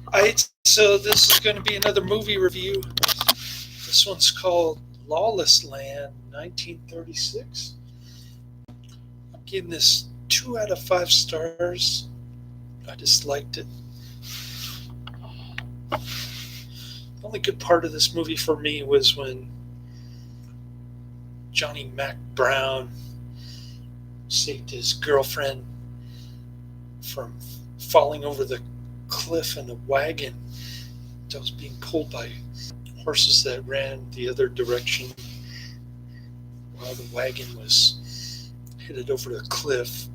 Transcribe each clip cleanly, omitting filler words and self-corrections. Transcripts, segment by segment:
Alright, so this is going to be another movie review. This one's called Lawless Land 1936. I'm giving this 2 out of 5 stars. I just liked it. The only good part of this movie for me was when Johnny Mack Brown saved his girlfriend from falling over the cliff in a wagon that was being pulled by horses that ran the other direction while the wagon was headed over the cliff.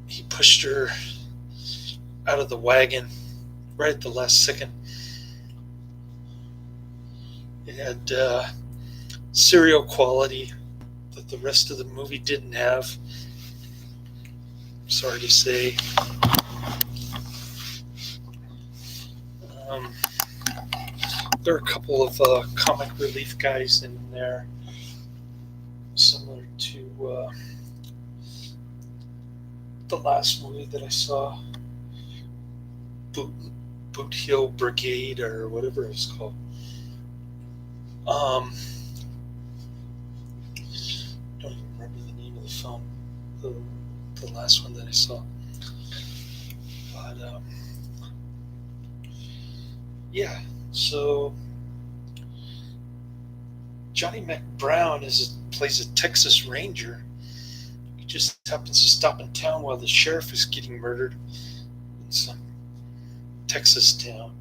He pushed her out of the wagon right at the last second. It had serial quality that the rest of the movie didn't have. Sorry to say. There are a couple of comic relief guys in there, similar to the last movie that I saw, Boot Hill Brigade or whatever it was called. Don't even remember the name of the film, the last one that I saw. But yeah, so Johnny Mack Brown plays a Texas Ranger. He just happens to stop in town while the sheriff is getting murdered in some Texas town.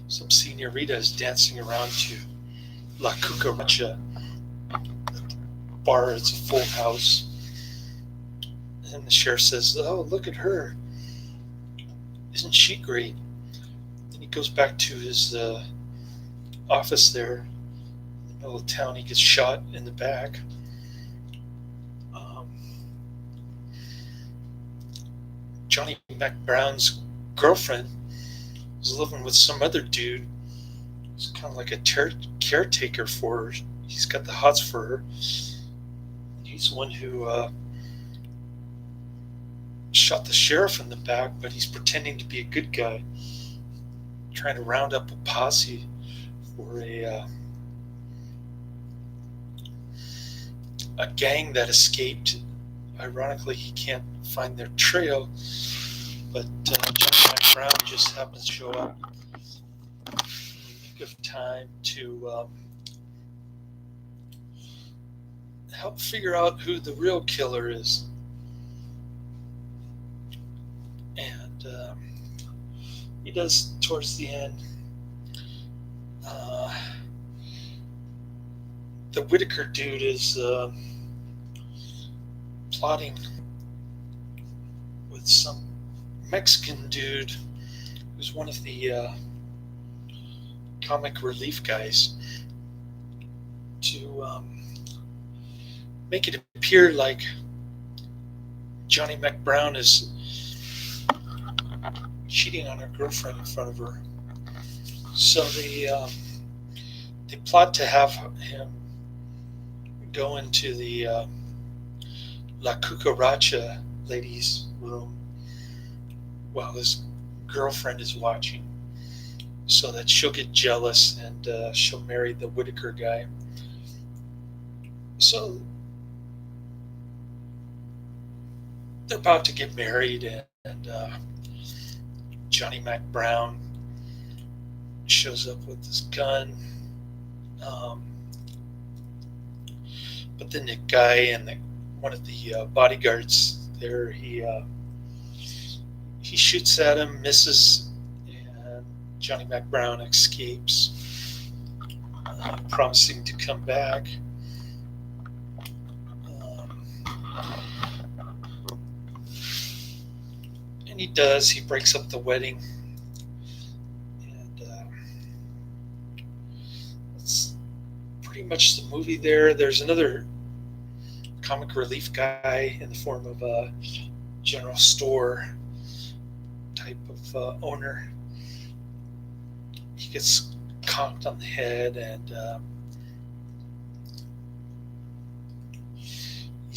Some senorita is dancing around to La Cucaracha bar. It's a full house. And the sheriff says, "Oh, look at her. Isn't she great?" Then he goes back to his office there in the middle of town. He gets shot in the back. Johnny Mack Brown's girlfriend was living with some other dude. He's kind of like a caretaker for her. He's got the hots for her. He's the one who shot the sheriff in the back, but he's pretending to be a good guy, trying to round up a posse for a gang that escaped. Ironically, he can't find their trail, but Johnny Mack Brown just happens to show up in the nick of time to help figure out who the real killer is. And he does towards the end. The Whitaker dude is plotting with some Mexican dude who's one of the comic relief guys to make it appear like Johnny Mack Brown is cheating on her girlfriend in front of her. So they plot to have him go into the La Cucaracha lady's room while his girlfriend is watching, so that she'll get jealous and she'll marry the Whitaker guy. So they're about to get married, and Johnny Mack Brown shows up with his gun. But then the guy and one of the bodyguards there, he shoots at him, misses, and Johnny Mack Brown escapes, promising to come back. And he does. He breaks up the wedding. And that's pretty much the movie there. There's another comic relief guy in the form of a general store type of owner. He gets conked on the head, and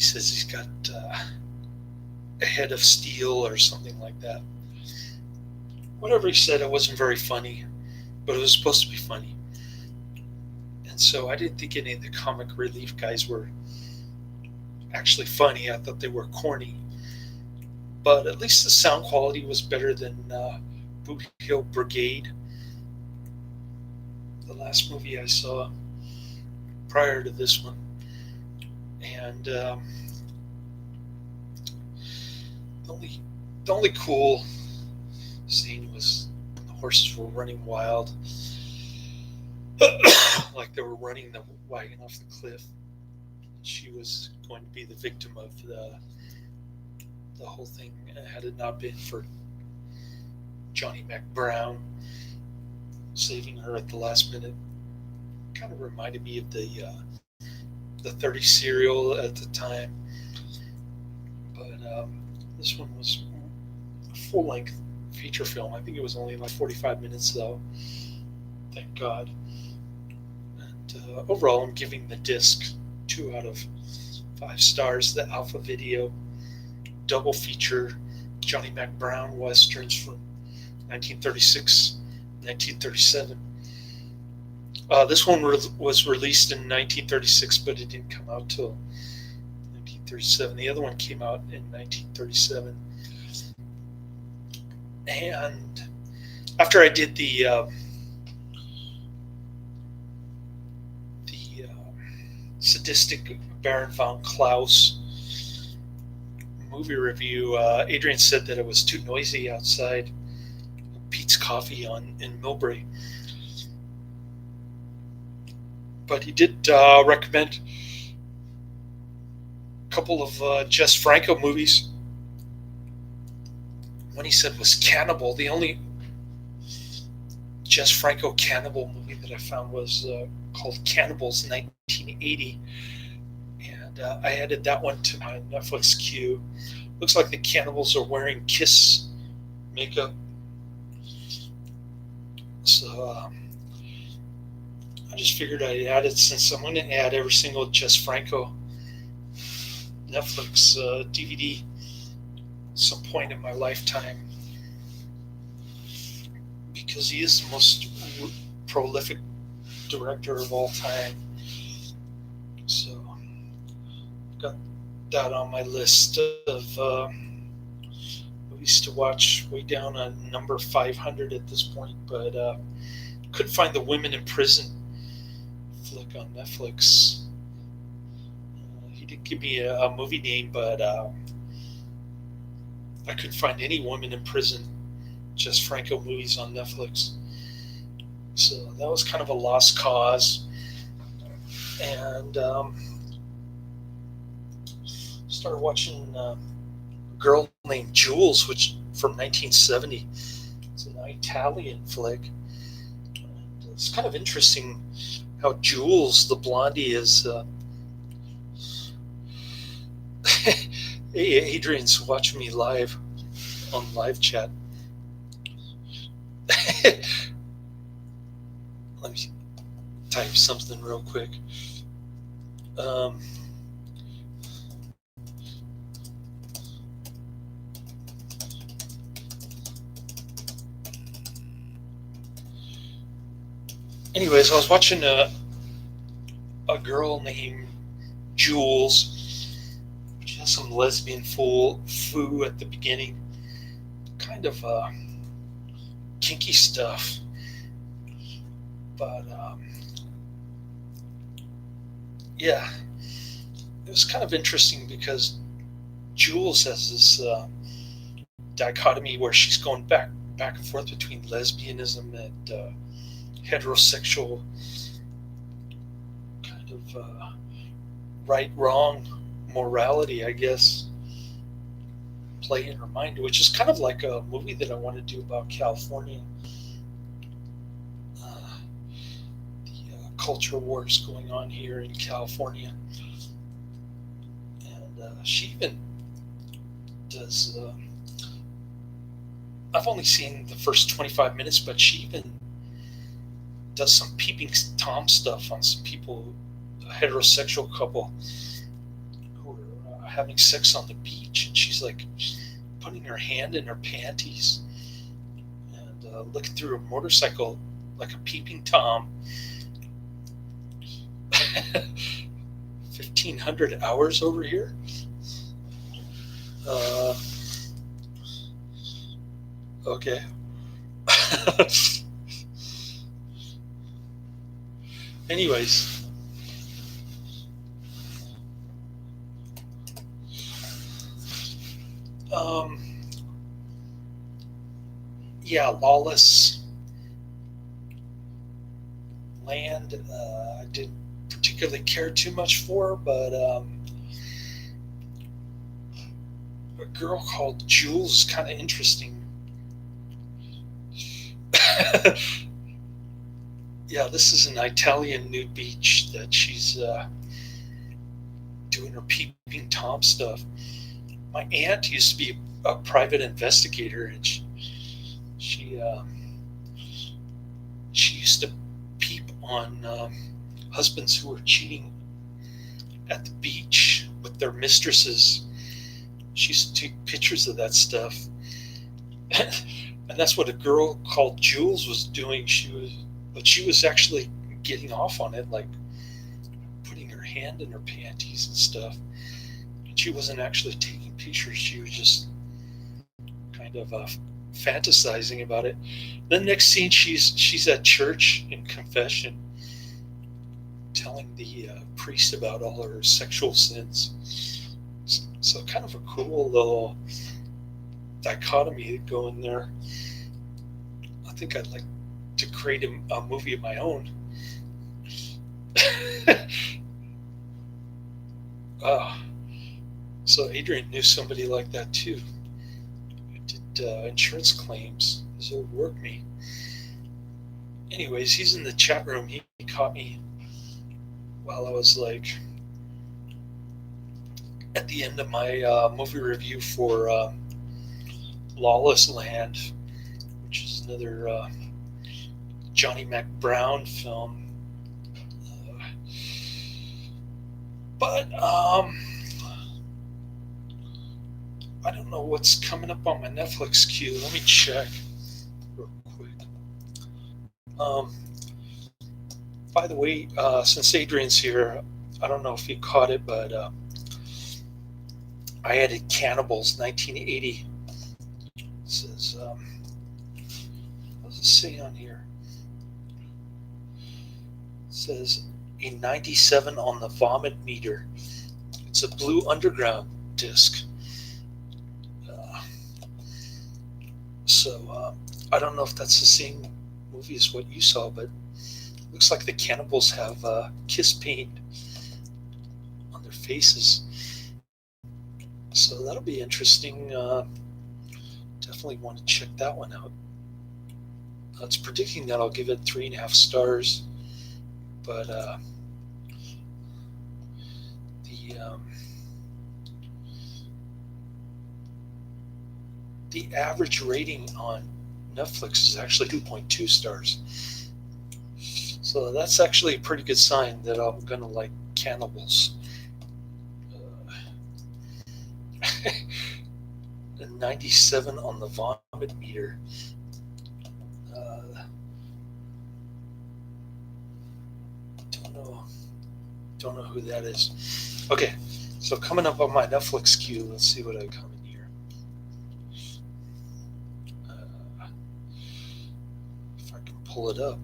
says he's got a head of steel or something like that. Whatever he said, it wasn't very funny, but it was supposed to be funny. And so I didn't think any of the comic relief guys were actually funny. I thought they were corny. But at least the sound quality was better than Boot Hill Brigade, the last movie I saw prior to this one. And the only cool scene was when the horses were running wild, like they were running the wagon off the cliff. She was going to be the victim of the whole thing, had it not been for Johnny Mack Brown saving her at the last minute. Kind of reminded me of the 30 serial at the time. But this one was a full-length feature film. I think it was only like 45 minutes though. Thank God. And overall, I'm giving the disc 2 out of 5 stars. The Alpha Video double feature Johnny Mack Brown westerns from 1936, 1937. This one was released in 1936, but it didn't come out till 1937. The other one came out in 1937. And after I did the sadistic Baron von Klaus movie review, Adrian said that it was too noisy outside Pete's Coffee in Millbrae. But he did recommend a couple of Jess Franco movies. One he said was Cannibal. The only Jess Franco cannibal movie that I found was called Cannibals 1980. And I added that one to my Netflix queue. Looks like the cannibals are wearing Kiss makeup. So I just figured I'd add it, since I'm going to add every single Jess Franco Netflix DVD at some point in my lifetime, because he is the most prolific director of all time. So I've got that on my list of movies to watch, way down on number 500 at this point, but couldn't find the Women in Prison flick on Netflix. He didn't give me a movie name, but I couldn't find any Women in Prison Jess Franco movies on Netflix. So that was kind of a lost cause. And started watching a girl named Jules, which from 1970. It's an Italian flick. And it's kind of interesting how Jules, the blondie, is. Adrian's watching me live on live chat. Let me type something real quick. Anyways, I was watching a girl named Jules. She has some lesbian foo at the beginning. Kind of kinky stuff. But yeah, it was kind of interesting because Jules has this dichotomy where she's going back and forth between lesbianism and heterosexual kind of right-wrong morality, I guess, play in her mind, which is kind of like a movie that I want to do about California. Culture wars going on here in California, and she even does. I've only seen the first 25 minutes, but she even does some peeping Tom stuff on some people, a heterosexual couple who are having sex on the beach, and she's like putting her hand in her panties and looking through a motorcycle like a peeping Tom. 1,500 hours over here. Okay. Anyways, um, yeah, Lawless Land. I didn't particularly care too much for, but a girl called Jules is kind of interesting. Yeah, this is an Italian nude beach that she's doing her peeping Tom stuff. My aunt used to be a private investigator, and she, she used to peep on husbands who were cheating at the beach with their mistresses. She used to take pictures of that stuff. And that's what a girl called Jules was doing. She was actually getting off on it, like putting her hand in her panties and stuff. And she wasn't actually taking pictures. She was just kind of fantasizing about it. Then next scene, she's at church in confession, telling the priest about all her sexual sins. So kind of a cool little dichotomy going there. I think I'd like to create a movie of my own. So Adrian knew somebody like that too. He did insurance claims. His old workmate. Anyways, he's in the chat room. He caught me while I was like at the end of my movie review for Lawless Land, which is another Johnny Mack Brown film. But I don't know what's coming up on my Netflix queue. Let me check real quick. By the way, since Adrian's here, I don't know if he caught it, but I added Cannibals 1980. It says, what does it say on here? It says a 97 on the vomit meter. It's a Blue Underground disc. So I don't know if that's the same movie as what you saw, but it looks like the cannibals have kiss paint on their faces. So that'll be interesting. Definitely want to check that one out. It's predicting that I'll give it 3.5 stars, but the average rating on Netflix is actually 2.2 stars. So that's actually a pretty good sign that I'm gonna like Cannibals. A 97 on the vomit meter. Don't know who that is. Okay, so coming up on my Netflix queue, let's see what I come in here. If I can pull it up.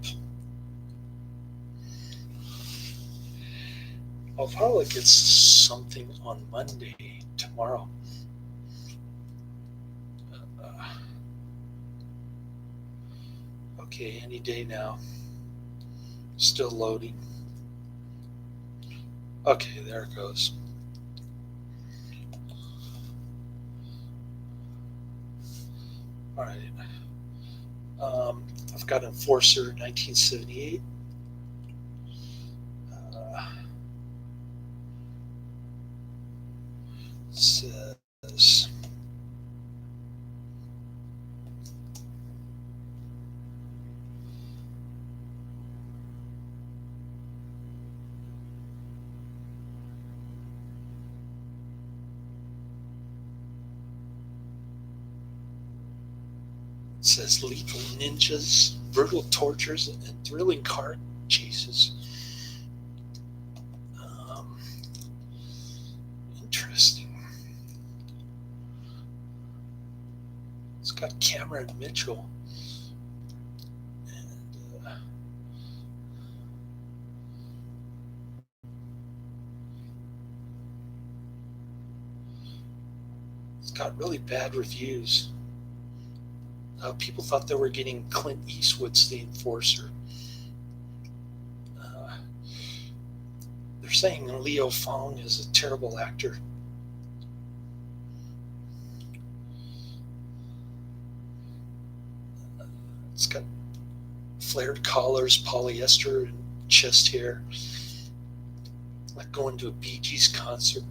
I'll probably get something on Monday, tomorrow. Okay, any day now. Still loading. Okay, there it goes. All right. I've got Enforcer 1978. Says It says lethal ninjas, brutal tortures, and thrilling car chases. Interesting. It's got Cameron Mitchell. And it's got really bad reviews. People thought they were getting Clint Eastwood's The Enforcer. They're saying Leo Fong is a terrible actor. It's got flared collars, polyester, and chest hair, like going to a Bee Gees concert.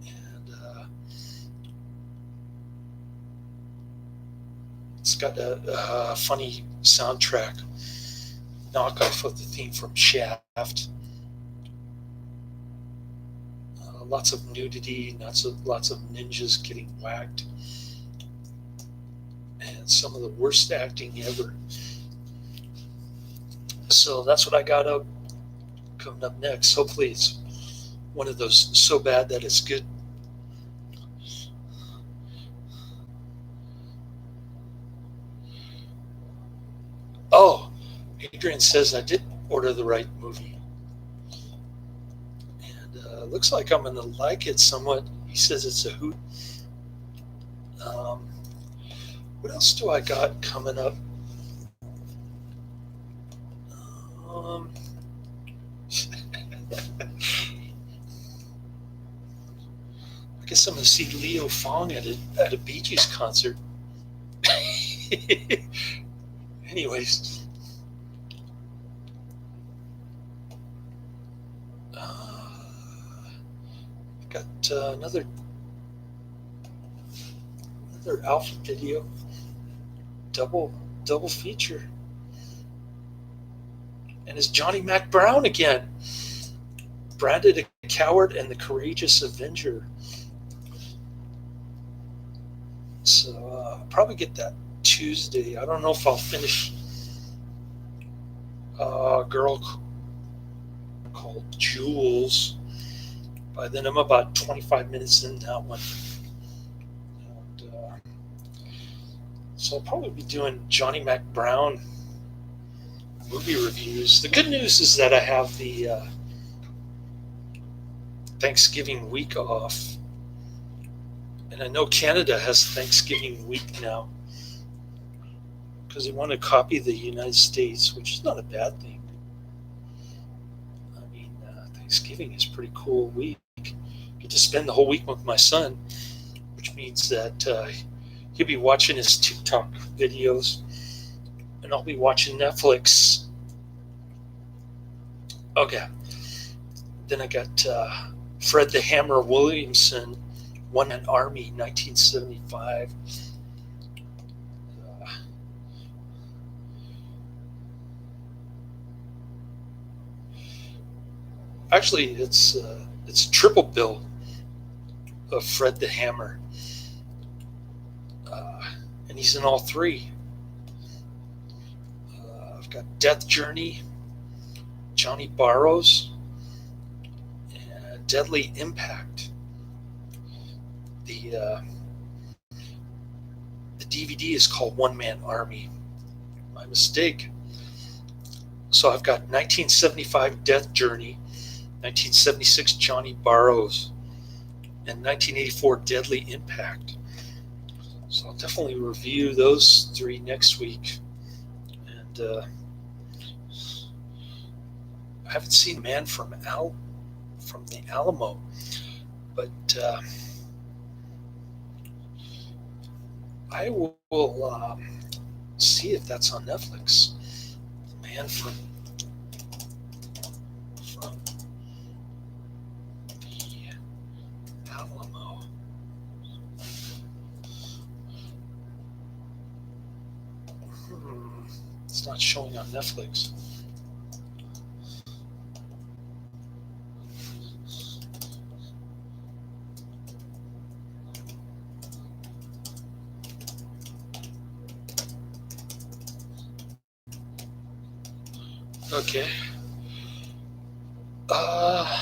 And it's got a funny soundtrack, knockoff of the theme from Shaft. Lots of nudity, lots of ninjas getting whacked, and some of the worst acting ever. So that's what I got up coming up next. Hopefully it's one of those so bad that it's good. Oh, Adrian says I did order the right movie. Looks like I'm going to like it somewhat. He says it's a hoot. What else do I got coming up? I guess I'm going to see Leo Fong at a Bee Gees concert. Anyways. Got another Alpha video, double feature, and it's Johnny Mack Brown again, branded a coward and the courageous avenger. So I'll probably get that Tuesday. I don't know if I'll finish a girl called Jules. By then I'm about 25 minutes in that one. And, so I'll probably be doing Johnny Mack Brown movie reviews. The good news is that I have the Thanksgiving week off. And I know Canada has Thanksgiving week now because they want to copy the United States, which is not a bad thing. I mean, Thanksgiving is a pretty cool week. Get to spend the whole week with my son, which means that he'll be watching his TikTok videos, and I'll be watching Netflix. Okay. Then I got Fred the Hammer Williamson, One Man Army, 1975. Actually, it's a triple bill of Fred the Hammer, and he's in all three. I've got Death Journey, Johnny Barrows, and Deadly Impact. The DVD is called One Man Army. My mistake. So I've got 1975 Death Journey, 1976 Johnny Barrows, and 1984 Deadly Impact. So I'll definitely review those three next week. And I haven't seen Man from the Alamo, but I will see if that's on Netflix. Man from the Alamo. It's not showing on Netflix. Okay. Uh,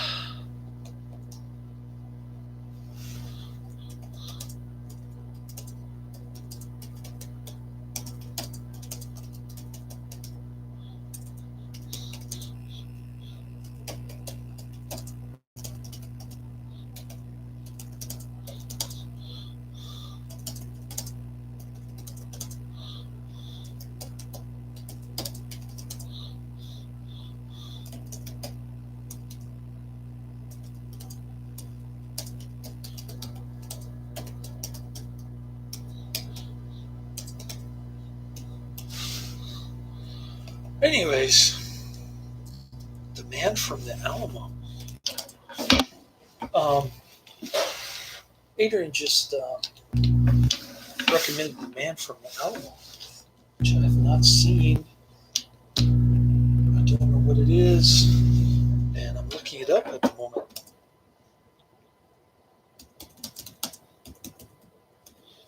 anyways, the man from the Alamo. Um, Adrian just recommended the man from the Alamo, which I have not seen. I don't know what it is, and I'm looking it up at the moment.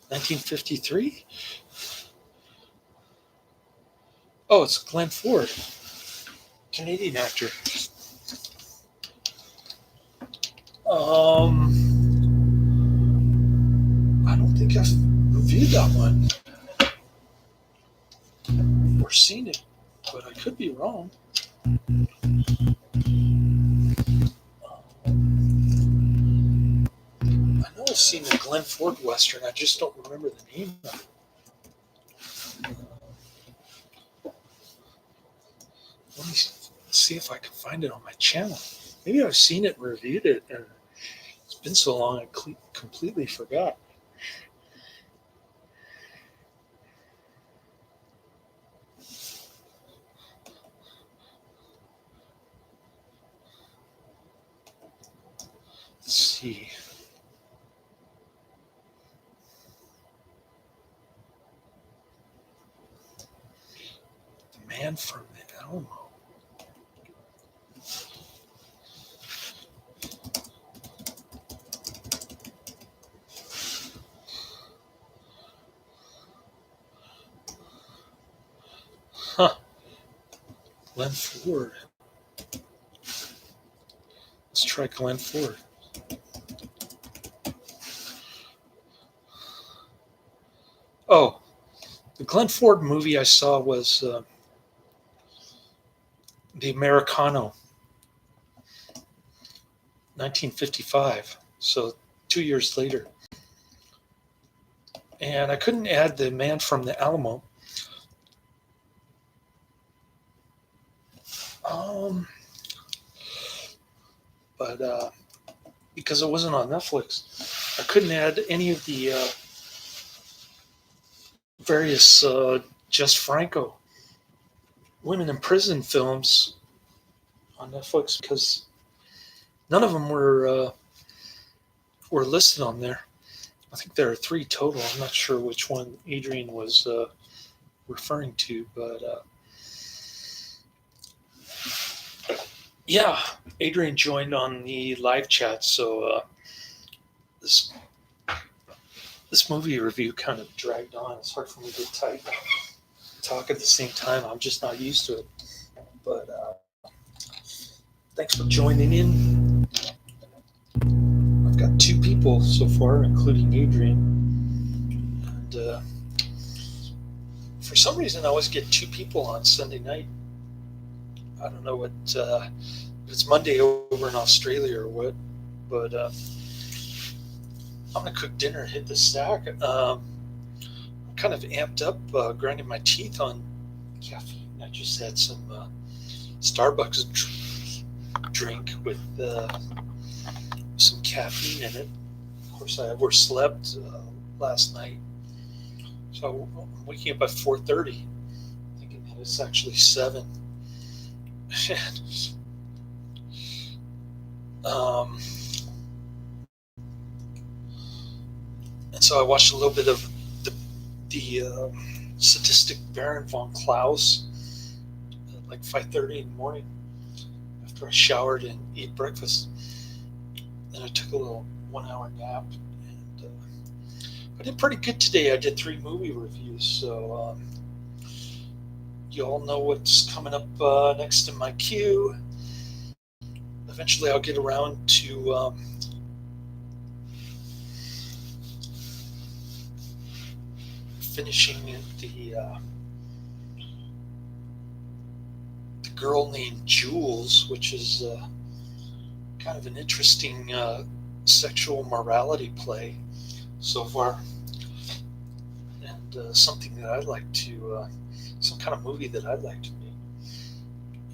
1953? Oh, it's Glenn Ford, Canadian actor. I don't think I've reviewed that one or seen it, but I could be wrong. I know I've seen the Glenn Ford Western, I just don't remember the name of it. Let me see if I can find it on my channel. Maybe I've seen it and reviewed it, and it's been so long I completely forgot. Let's see. The man from the Alamo. Huh. Glenn Ford. Let's try Glenn Ford. Oh, the Glenn Ford movie I saw was The Americano, 1955. So 2 years later. And I couldn't add the man from the Alamo. But because it wasn't on Netflix, I couldn't add any of the various Jess Franco women in prison films on Netflix because none of them were listed on there. I think there are 3 total. I'm not sure which one Adrian was referring to, but yeah, Adrian joined on the live chat, so this movie review kind of dragged on. It's hard for me to type, talk at the same time. I'm just not used to it. But thanks for joining in. I've got 2 people so far, including Adrian. And for some reason, I always get 2 people on Sunday night. I don't know what if it's Monday over in Australia or what, but I'm gonna cook dinner and hit the stack. I'm kind of amped up, grinding my teeth on caffeine. I just had some Starbucks drink with some caffeine in it. Of course, I overslept last night, so I'm waking up at 4:30, thinking that it's actually 7. And so I watched a little bit of the sadistic Baron von Klaus at like 5:30 in the morning after I showered and ate breakfast. Then I took a little 1-hour nap, and I did pretty good today. I did 3 movie reviews, so you all know what's coming up next in my queue. Eventually, I'll get around to finishing the girl named Jules, which is kind of an interesting sexual morality play so far, and something that I'd like to, some kind of movie that I'd like to make.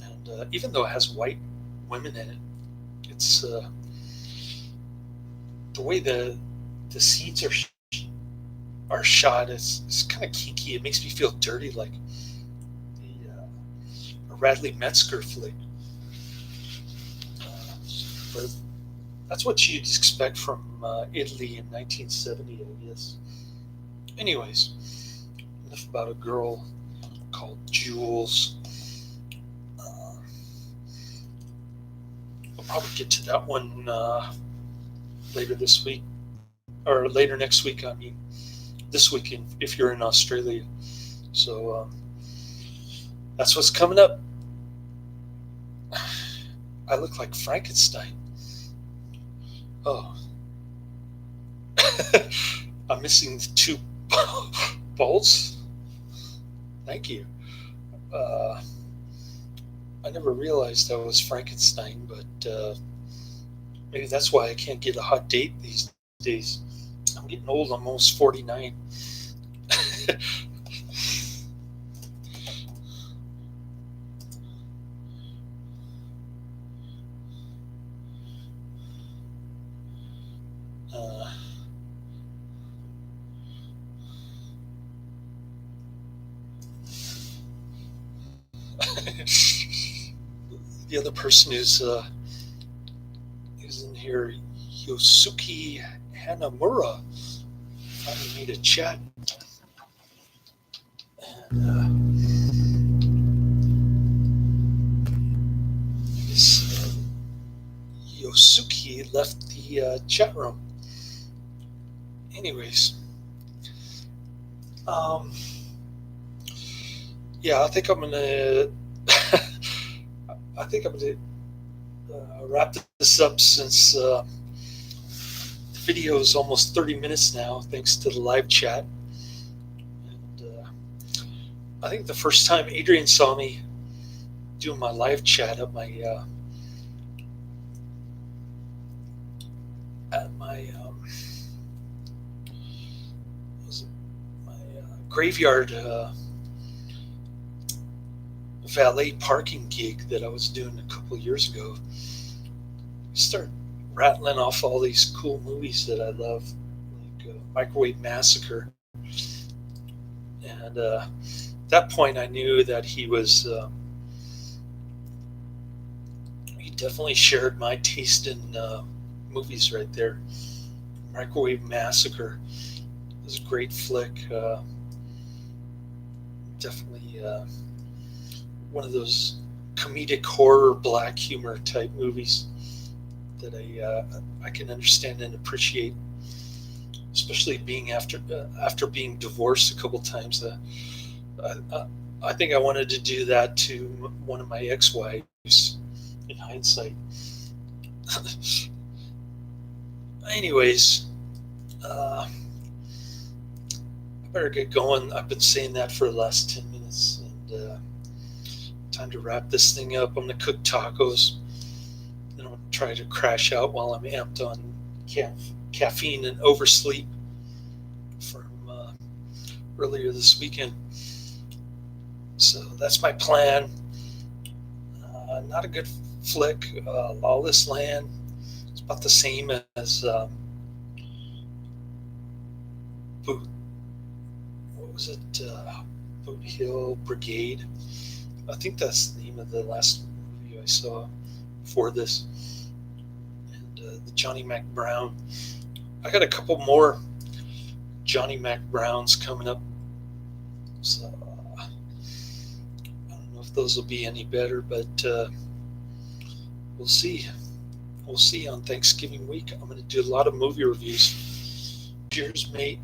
And even though it has white women in it, it's the way the scenes are shot is kind of kinky. It makes me feel dirty, like a Radley Metzger flick. But that's what you'd expect from Italy in 1970, I guess. Anyways, enough about a girl called Jules. I'll probably get to that one later this week, or later next week. I mean, this weekend if you're in Australia. So that's what's coming up. I look like Frankenstein. Oh. I'm missing 2 bolts. Thank you. I never realized I was Frankenstein, but maybe that's why I can't get a hot date these days. I'm getting old. I'm almost 49. The other person who's in here, Yosuke Hanamura, finally made a chat. And Yosuke left the chat room. Anyways, yeah, I think I'm gonna wrap this up since the video is almost 30 minutes now, thanks to the live chat. And I think the first time Adrian saw me doing my live chat at my graveyard valet parking gig that I was doing a couple of years ago, I started rattling off all these cool movies that I love, like Microwave Massacre. And at that point, I knew that he definitely shared my taste in movies right there. Microwave Massacre was a great flick. Definitely one of those comedic horror, black humor type movies that I can understand and appreciate, especially being after being divorced a couple times. I think I wanted to do that to one of my ex-wives in hindsight. Anyways, I better get going. I've been saying that for the last 10 minutes, and time to wrap this thing up. I'm going to cook tacos, and I'm going to try to crash out while I'm amped on caffeine and oversleep from earlier this weekend. So that's my plan. Not a good flick. Lawless Land. It's about the same as Boot. What was it? Boot Hill Brigade. I think that's the name of the last movie I saw before this. And the Johnny Mack Brown. I got a couple more Johnny Mack Browns coming up. So I don't know if those will be any better, but we'll see. We'll see on Thanksgiving week. I'm going to do a lot of movie reviews. Cheers, mate.